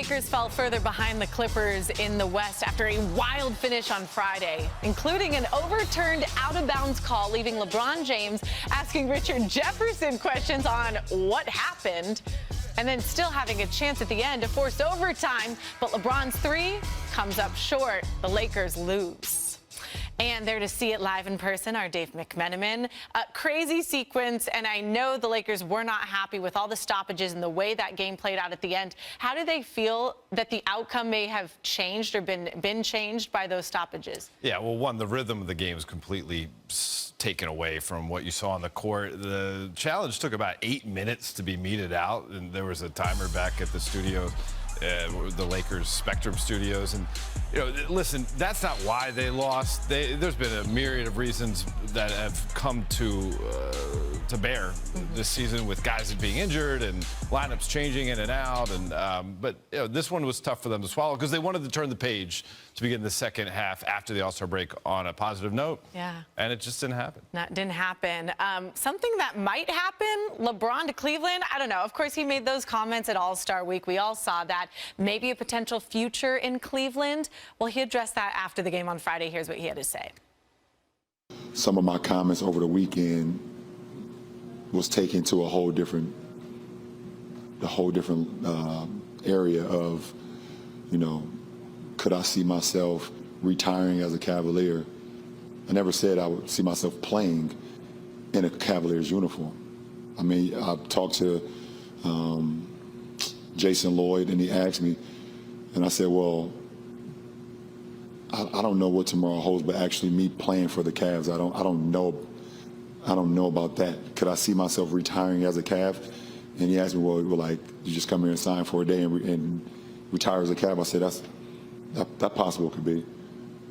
Lakers fell further behind the Clippers in the West after a wild finish on Friday, including an overturned out-of-bounds call, leaving LeBron James asking Richard Jefferson questions on what happened, and then still having a chance at the end to force overtime. But LeBron's three comes up short. The Lakers lose. And there to see it live in person, our Dave McMenamin. A crazy sequence, and I know the Lakers were not happy with all the stoppages and the way that game played out at the end. How do they feel that the outcome may have changed or been changed by those stoppages? Yeah, well, one, the rhythm of the game is completely taken away from what you saw on the court. The challenge took about 8 minutes to be meted out, and there was a timer back at the studio. The Lakers Spectrum Studios, and listen, that's not why they lost. There's been a myriad of reasons that have come to bear this season, with guys being injured and lineups changing in and out. And but this one was tough for them to swallow because they wanted to turn the page to begin the second half after the All-Star break on a positive note. Yeah. And it just didn't happen. That didn't happen. Something that might happen, LeBron to Cleveland, I don't know. Of course, he made those comments at All-Star Week. We all saw that. Maybe a potential future in Cleveland. Well, he addressed that after the game on Friday. Here's what he had to say. Some of my comments over the weekend was taken to a whole different area of, could I see myself retiring as a Cavalier? I never said I would see myself playing in a Cavaliers uniform. I mean, I talked to Jason Lloyd, and he asked me, and I said, well, I don't know what tomorrow holds, but actually me playing for the Cavs, I don't know about that. Could I see myself retiring as a Cav? And he asked me, well, like, you just come here and sign for a day and retire as a Cav? I said, that possible could be.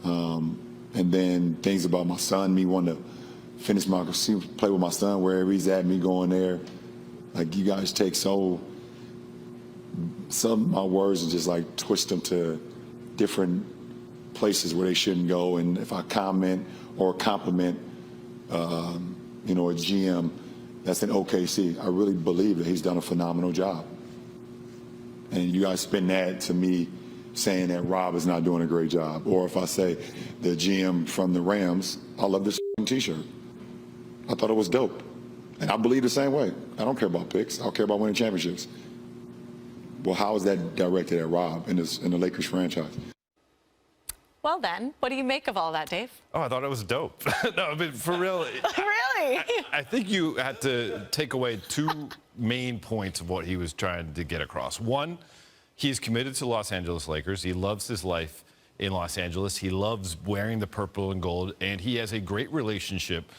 And then things about my son, me wanting to finish play with my son wherever he's at, me going there. Like, you guys take some of my words and just like twist them to different places where they shouldn't go. And if I comment or compliment, a GM that's in OKC, I really believe that he's done a phenomenal job. And you guys spin that to me saying that Rob is not doing a great job. Or if I say the GM from the Rams, I love this t-shirt. I thought it was dope. And I believe the same way. I don't care about picks. I don't care about winning championships. Well, how is that directed at Rob in the Lakers franchise? Well, then, what do you make of all that, Dave? Oh, I thought it was dope. No, I mean, for real. Really? I think you had to take away two main points of what he was trying to get across. One, he's committed to Los Angeles Lakers. He loves his life in Los Angeles. He loves wearing the purple and gold, and he has a great relationship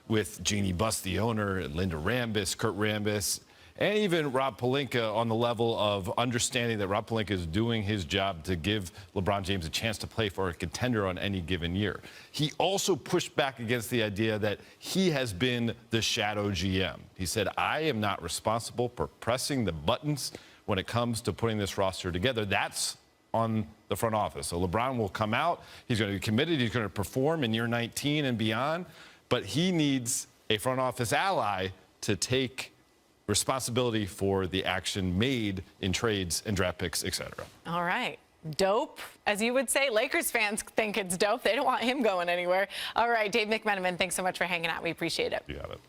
with Jeannie Buss, the owner, and Linda Rambis, Kurt Rambis, and even Rob Pelinka, on the level of understanding that Rob Pelinka is doing his job to give LeBron James a chance to play for a contender on any given year. He also pushed back against the idea that he has been the shadow GM. He said, I am not responsible for pressing the buttons when it comes to putting this roster together. That's on the front office. So LeBron will come out. He's going to be committed. He's going to perform in year 19 and beyond. But he needs a front office ally to take responsibility for the action made in trades and draft picks, etc. All right. Dope, as you would say. Lakers fans think it's dope. They don't want him going anywhere. All right, Dave McMenamin, thanks so much for hanging out. We appreciate it. You got it.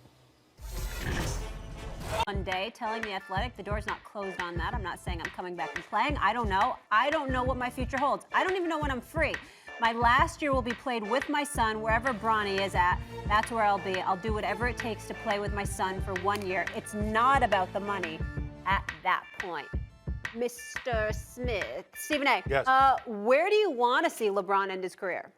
One day telling The Athletic the door's not closed on that. I'm not saying I'm coming back and playing. I don't know. I don't know what my future holds. I don't even know when I'm free. My last year will be played with my son wherever Bronny is at. That's where I'll be. I'll do whatever it takes to play with my son for 1 year. It's not about the money at that point. Mr. Smith. Stephen A. Yes. Where do you want to see LeBron end his career?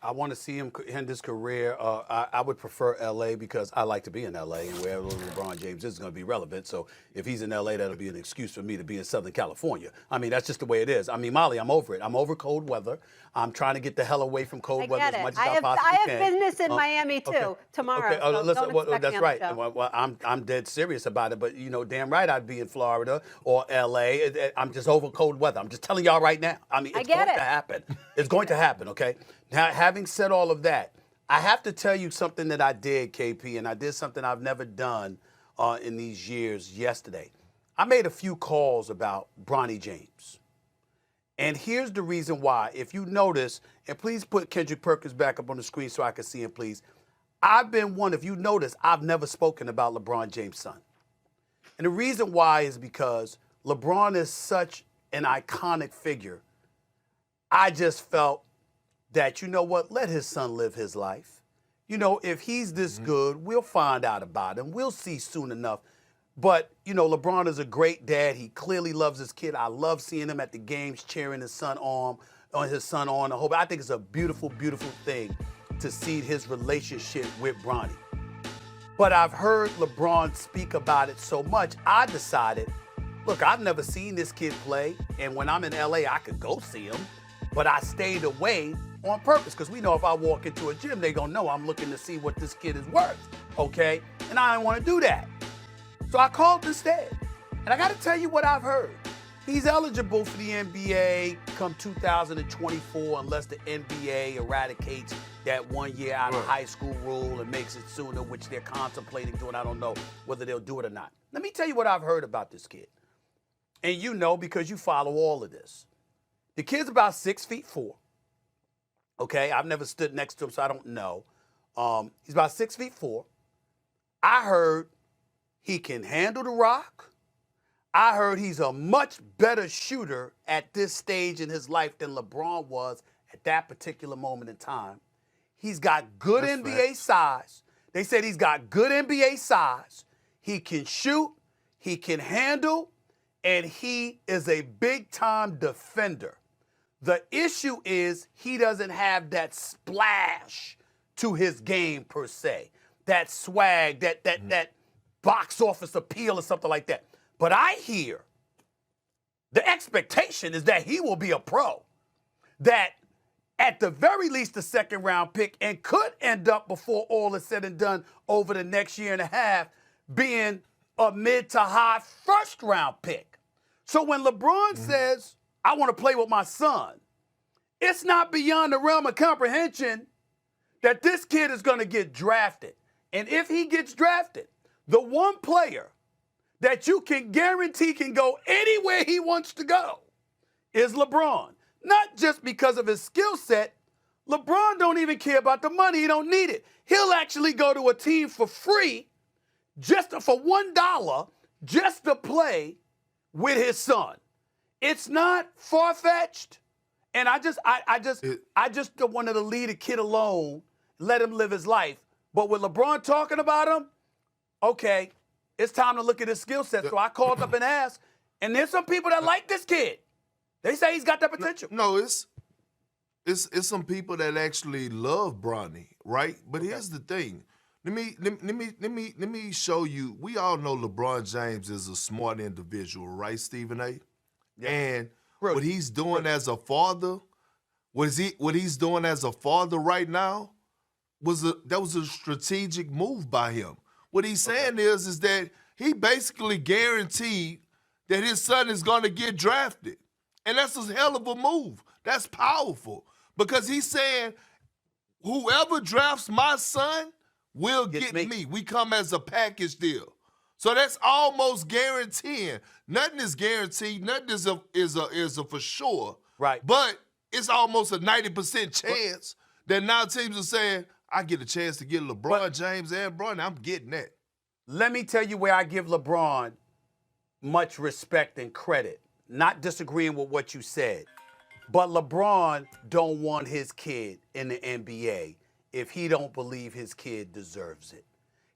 I want to see him end his career. I would prefer L.A. because I like to be in L.A. and wherever LeBron James is going to be relevant. So if he's in L.A., that'll be an excuse for me to be in Southern California. I mean, that's just the way it is. I mean, Molly, I'm over it. I'm over cold weather. I'm trying to get the hell away from cold weather as much as I possibly can. I have business in Miami, too, tomorrow. Okay. So Listen, don't expect that's me on right. the show. Well, I'm dead serious about it. But, damn right I'd be in Florida or L.A. I'm just over cold weather. I'm just telling y'all right now. I mean, it's going to happen. It's going to happen, okay? Now, having said all of that, I have to tell you something that I did, KP, and I did something I've never done in these years yesterday. I made a few calls about Bronny James. And here's the reason why. If you notice, and please put Kendrick Perkins back up on the screen so I can see him, please. I've been one, if you notice, I've never spoken about LeBron James' son. And the reason why is because LeBron is such an iconic figure. I just felt that, you know what, let his son live his life. You know, if he's this good, we'll find out about him. We'll see soon enough. But, you know, LeBron is a great dad. He clearly loves his kid. I love seeing him at the games cheering his son on. I think it's a beautiful, beautiful thing to see his relationship with Bronny. But I've heard LeBron speak about it so much, I decided, look, I've never seen this kid play, and when I'm in LA, I could go see him, but I stayed away on purpose, because we know if I walk into a gym, they're going to know I'm looking to see what this kid is worth, okay? And I didn't want to do that. So I called instead. And I got to tell you what I've heard. He's eligible for the NBA come 2024 unless the NBA eradicates that 1 year out of high school rule and makes it sooner, which they're contemplating doing. I don't know whether they'll do it or not. Let me tell you what I've heard about this kid. And you know, because you follow all of this. The kid's about 6'4". Okay, I've never stood next to him, so I don't know. He's about 6'4". I heard he can handle the rock. I heard he's a much better shooter at this stage in his life than LeBron was at that particular moment in time. He's got good NBA size. They said he's got good NBA size. He can shoot, he can handle, and he is a big-time defender. The issue is he doesn't have that splash to his game per se, that swag, that box office appeal or something like that. But I hear the expectation is that he will be a pro, that at the very least a second-round pick and could end up, before all is said and done, over the next year and a half, being a mid to high first-round pick. So when LeBron says, I want to play with my son, it's not beyond the realm of comprehension that this kid is going to get drafted. And if he gets drafted, the one player that you can guarantee can go anywhere he wants to go is LeBron. Not just because of his skill set. LeBron don't even care about the money. He don't need it. He'll actually go to a team for free, just for $1, just to play with his son. It's not far-fetched. And I just wanted to leave a kid alone, let him live his life. But with LeBron talking about him, okay, it's time to look at his skill set. So I called up and asked, and there's some people that like this kid. They say he's got that potential. No, it's some people that actually love Bronny, right? But here's the thing. Let me show you. We all know LeBron James is a smart individual, right, Stephen A? Yeah. And what he's doing as a father, what he's doing as a father right now, that was a strategic move by him. What he's saying is that he basically guaranteed that his son is going to get drafted. And that's a hell of a move. That's powerful. Because he's saying, whoever drafts my son will get me. We come as a package deal. So that's almost guaranteeing. Nothing is guaranteed. Nothing is a for sure. Right. But it's almost a 90% chance that now teams are saying, I get a chance to get LeBron James and Bronny. I'm getting that. Let me tell you where I give LeBron much respect and credit. Not disagreeing with what you said. But LeBron don't want his kid in the NBA if he don't believe his kid deserves it.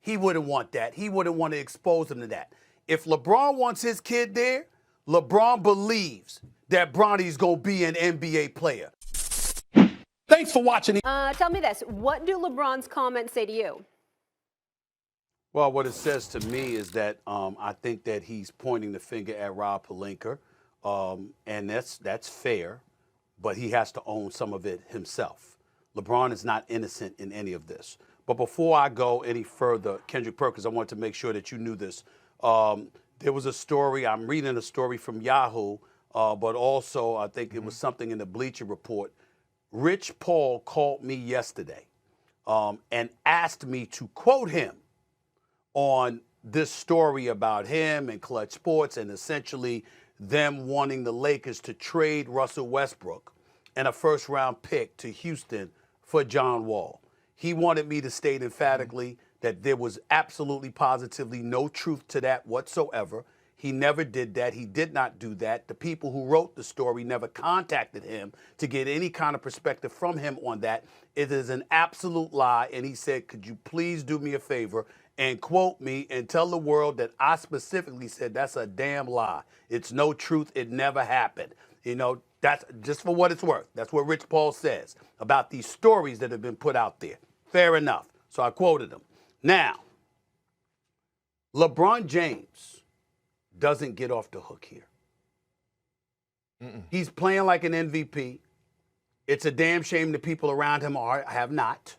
He wouldn't want that. He wouldn't want to expose him to that. If LeBron wants his kid there, LeBron believes that Bronny's going to be an NBA player. Thanks for watching. Tell me this. What do LeBron's comments say to you? Well, what it says to me is that I think that he's pointing the finger at Rob Pelinka, and that's fair, but he has to own some of it himself. LeBron is not innocent in any of this. But before I go any further, Kendrick Perkins, I want to make sure that you knew this. There was a story, I'm reading a story from Yahoo, but also I think it was something in the Bleacher Report. Rich Paul called me yesterday and asked me to quote him on this story about him and Clutch Sports and essentially them wanting the Lakers to trade Russell Westbrook and a first-round pick to Houston for John Wall. He wanted me to state emphatically that there was absolutely positively no truth to that whatsoever. He never did that. He did not do that. The people who wrote the story never contacted him to get any kind of perspective from him on that. It is an absolute lie. And he said, could you please do me a favor and quote me and tell the world that I specifically said that's a damn lie. It's no truth. It never happened. You know, that's just for what it's worth. That's what Rich Paul says about these stories that have been put out there. Fair enough. So I quoted him. Now, LeBron James doesn't get off the hook here. He's playing like an MVP. It's a damn shame the people around him have not.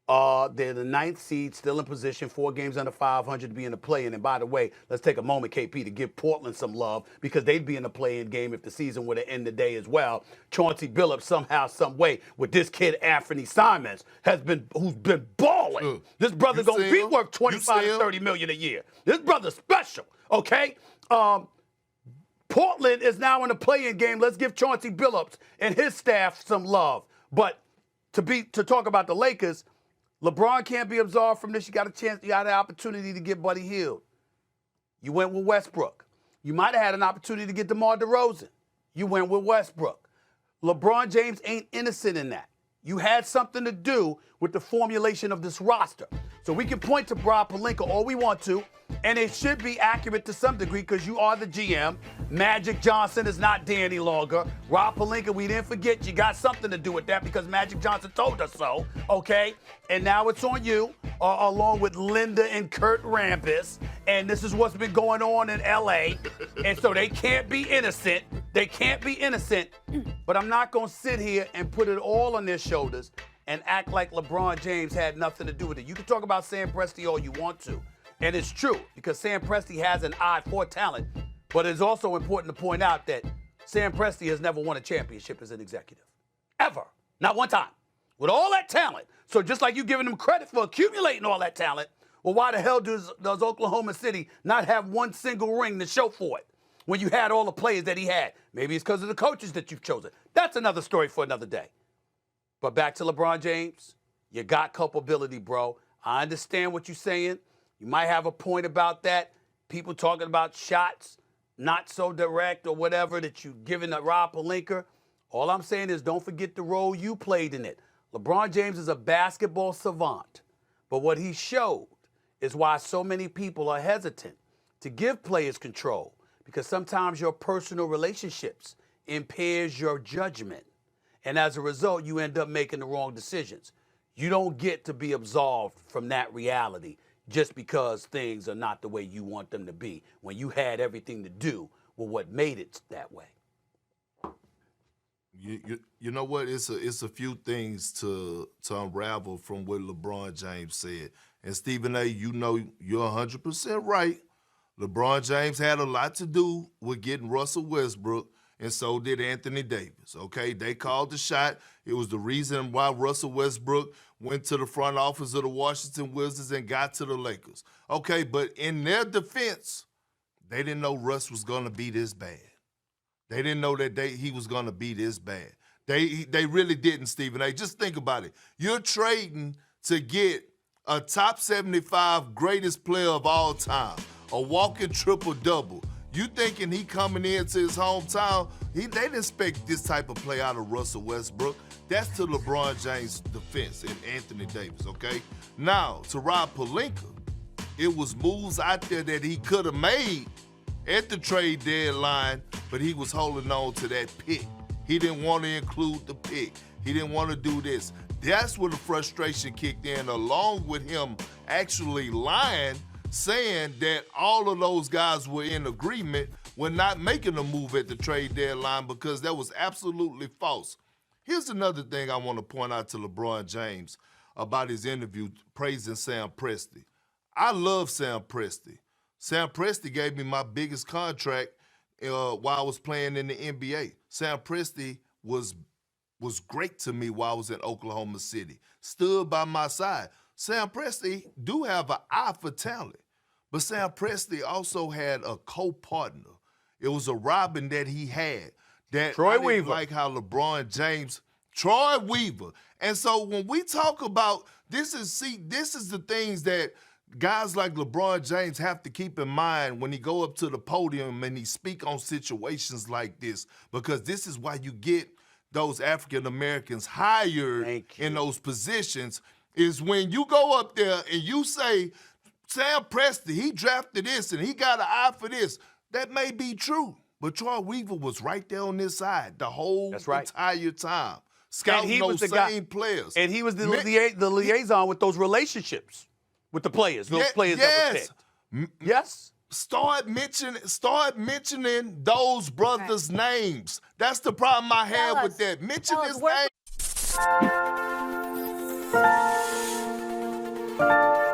They're the 9th seed, still in position, 4 games under 500 to be in the play-in. And by the way, let's take a moment, KP, to give Portland some love because they'd be in the play-in game if the season were to end today as well. Chauncey Billups, somehow, some way, with this kid Anthony Simons, who's been balling. This brother gonna be worth 25 to 30 million a year. This brother's special, okay? Portland is now in the play-in game. Let's give Chauncey Billups and his staff some love. But to talk about the Lakers, LeBron can't be absolved from this. You got an opportunity to get Buddy Hield. You went with Westbrook. You might have had an opportunity to get DeMar DeRozan. You went with Westbrook. LeBron James ain't innocent in that. You had something to do with the formulation of this roster. So we can point to Rob Pelinka all we want to, and it should be accurate to some degree because you are the GM. Magic Johnson is not there any longer. Rob Pelinka, we didn't forget you got something to do with that because Magic Johnson told us so, okay? And now it's on you, along with Linda and Kurt Rambis, and this is what's been going on in L.A., and so they can't be innocent. They can't be innocent, but I'm not going to sit here and put it all on their shoulders and act like LeBron James had nothing to do with it. You can talk about Sam Presti all you want to, and it's true because Sam Presti has an eye for talent, but it's also important to point out that Sam Presti has never won a championship as an executive. Ever. Not one time. With all that talent. So just like you giving him credit for accumulating all that talent, well, why the hell does Oklahoma City not have one single ring to show for it when you had all the players that he had? Maybe it's because of the coaches that you've chosen. That's another story for another day. But back to LeBron James, you got culpability, bro. I understand what you're saying. You might have a point about that. People talking about shots, not so direct or whatever that you're giving to Rob Pelinka. All I'm saying is don't forget the role you played in it. LeBron James is a basketball savant. But what he showed is why so many people are hesitant to give players control because sometimes your personal relationships impairs your judgment. And as a result, you end up making the wrong decisions. You don't get to be absolved from that reality just because things are not the way you want them to be when you had everything to do with what made it that way. You know what? It's a few things to unravel from what LeBron James said. And Stephen A., you know you're 100% right. LeBron James had a lot to do with getting Russell Westbrook, and so did Anthony Davis, okay? They called the shot. It was the reason why Russell Westbrook went to the front office of the Washington Wizards and got to the Lakers. Okay, but in their defense, they didn't know Russ was going to be this bad. They didn't know that he was going to be this bad. They really didn't, Stephen A. Just think about it. You're trading to get a top 75 greatest player of all time, a walking triple-double. You thinking he coming into his hometown, they didn't expect this type of play out of Russell Westbrook. That's to LeBron James' defense and Anthony Davis, okay? Now, to Rob Pelinka, it was moves out there that he could have made at the trade deadline, but he was holding on to that pick. He didn't want to include the pick. He didn't want to do this. That's where the frustration kicked in, along with him actually lying, saying that all of those guys were in agreement when not making a move at the trade deadline because that was absolutely false. Here's another thing I want to point out to LeBron James about his interview praising Sam Presti. I love Sam Presti. Sam Presti gave me my biggest contract while I was playing in the NBA. Sam Presti was great to me while I was in Oklahoma City. Stood by my side. Sam Presti do have an eye for talent, but Sam Presti also had a co-partner It was a Robin that he had. That Troy I didn't Weaver. like how LeBron James, Troy Weaver. And so when we talk about this is the things that guys like LeBron James have to keep in mind when he go up to the podium and he speak on situations like this, because this is why you get those African Americans hired in those positions, is when you go up there and you say, Sam Presti, he drafted this and he got an eye for this. That may be true, but Troy Weaver was right there on this side the whole entire time, scouting those same players. And he was the liaison with those relationships with the players, those players that were picked. Yes. Start mentioning those brothers' names. That's the problem I have with that. Mention his name.